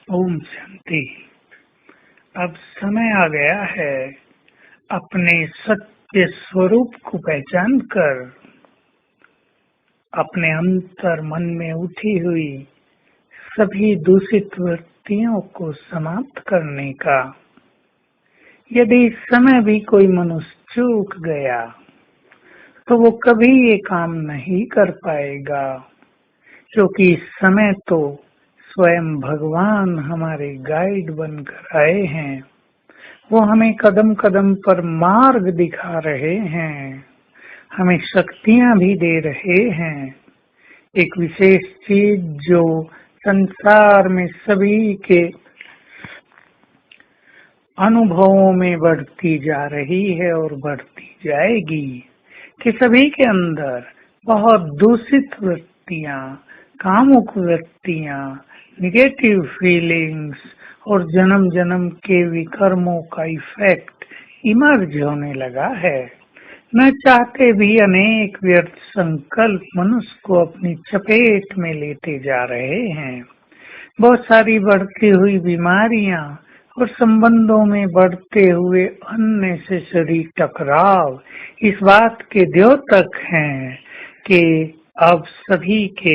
ओम शांति। अब समय आ गया है अपने सत्य स्वरूप को पहचान कर अपने अंतर मन में उठी हुई सभी दूषित वृत्तियों को समाप्त करने का। यदि इस समय भी कोई मनुष्य चूक गया तो वो कभी ये काम नहीं कर पाएगा, क्योंकि इस समय तो स्वयं भगवान हमारे गाइड बनकर आए हैं। वो हमें कदम कदम पर मार्ग दिखा रहे हैं, हमें शक्तियां भी दे रहे हैं। एक विशेष चीज जो संसार में सभी के अनुभवों में बढ़ती जा रही है और बढ़ती जाएगी कि सभी के अंदर बहुत दूषित वृत्तियां, कामुक वृत्तियां, निगेटिव फीलिंग्स और जन्म जन्म के विकर्मों का इफेक्ट इमर्ज होने लगा है। न चाहते भी अनेक व्यर्थ संकल्प मनुष्य को अपनी चपेट में लेते जा रहे हैं। बहुत सारी बढ़ती हुई बीमारियां और संबंधों में बढ़ते हुए अननेसेसरी टकराव इस बात के द्योतक हैं कि अब सभी के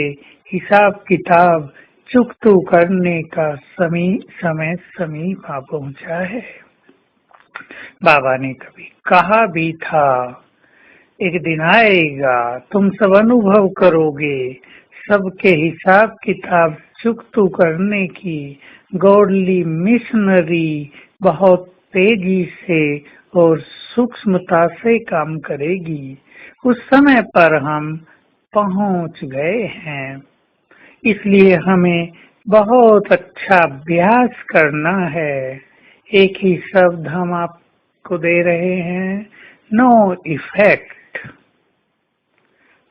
हिसाब किताब चुकतू करने का समय समीप आ पहुंचा है। बाबा ने कभी कहा भी था, एक दिन आएगा तुम सब अनुभव करोगे सबके हिसाब किताब चुकतू करने की गॉडली मिशनरी बहुत तेजी से और सूक्ष्मता से काम करेगी। उस समय पर हम पहुंच गए हैं, इसलिए हमें बहुत अच्छा अभ्यास करना है। एक ही शब्द हम आपको दे रहे हैं, नो इफेक्ट।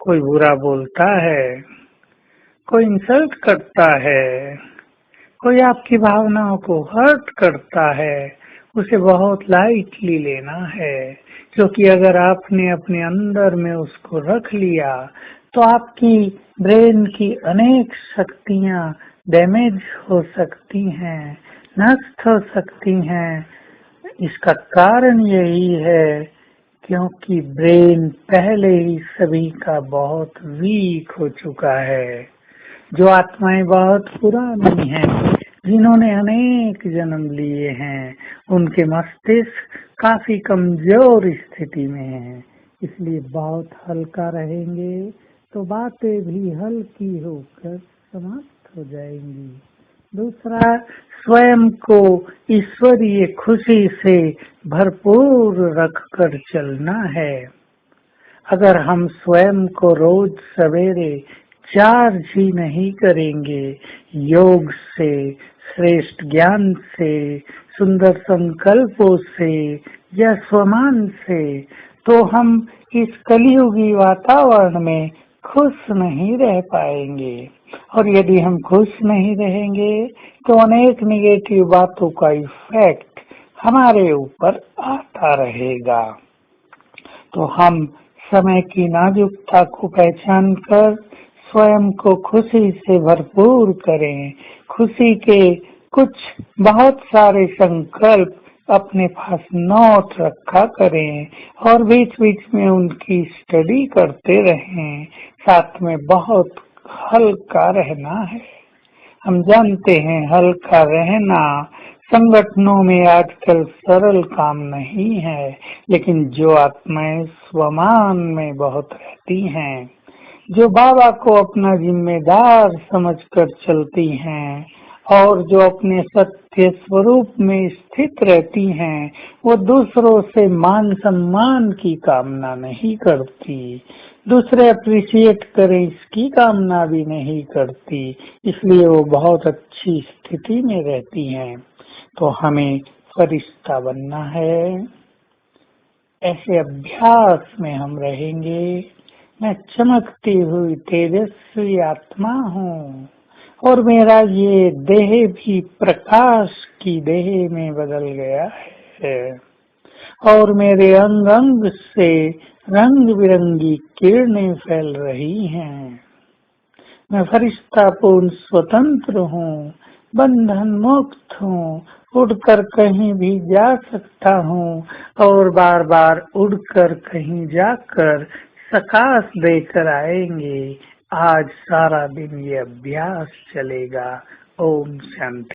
कोई बुरा बोलता है, कोई इंसल्ट करता है, कोई आपकी भावनाओं को हर्ट करता है, उसे बहुत लाइटली लेना है, क्योंकि अगर आपने अपने अंदर में उसको रख लिया तो आपकी ब्रेन की अनेक शक्तियां डैमेज हो सकती हैं, नष्ट हो सकती हैं। इसका कारण यही है क्योंकि ब्रेन पहले ही सभी का बहुत वीक हो चुका है। जो आत्माएं बहुत पुरानी हैं, जिन्होंने अनेक जन्म लिए हैं, उनके मस्तिष्क काफी कमजोर स्थिति में हैं, इसलिए बहुत हल्का रहेंगे तो बातें भी हल्की होकर समाप्त हो जाएंगी। दूसरा, स्वयं को ईश्वरीय खुशी से भरपूर रखकर चलना है। अगर हम स्वयं को रोज सवेरे चार्ज ही नहीं करेंगे योग से, श्रेष्ठ ज्ञान से, सुंदर संकल्पों से या स्वमान से, तो हम इस कलियुगी वातावरण में खुश नहीं रह पाएंगे। और यदि हम खुश नहीं रहेंगे तो अनेक निगेटिव बातों का इफेक्ट हमारे ऊपर आता रहेगा। तो हम समय की नाजुकता को पहचान कर स्वयं को खुशी से भरपूर करें। खुशी के कुछ बहुत सारे संकल्प अपने पास नोट रखा करें और बीच बीच में उनकी स्टडी करते रहें। साथ में बहुत हल्का रहना है। हम जानते हैं हल्का रहना संगठनों में आजकल सरल काम नहीं है, लेकिन जो आत्माएं स्वमान में बहुत रहती हैं, जो बाबा को अपना जिम्मेदार समझकर चलती हैं और जो अपने सत्य स्वरूप में स्थित रहती हैं, वो दूसरों से मान सम्मान की कामना नहीं करती, दूसरे अप्रिशिएट करें इसकी कामना भी नहीं करती, इसलिए वो बहुत अच्छी स्थिति में रहती हैं। तो हमें फरिश्ता बनना है। ऐसे अभ्यास में हम रहेंगे। मैं चमकती हुई तेजस्वी आत्मा हूँ और मेरा ये देह भी प्रकाश की देह में बदल गया है और मेरे अंग अंग से रंग बिरंगी किरणें फैल रही हैं। मैं फरिश्ता पूर्ण स्वतंत्र हूँ। बंधन मुक्त हूँ, उड़कर कहीं भी जा सकता हूँ और बार बार उड़कर कहीं जाकर प्रकाश देकर आएंगे। आज सारा दिन ये अभ्यास चलेगा। ओम शांति।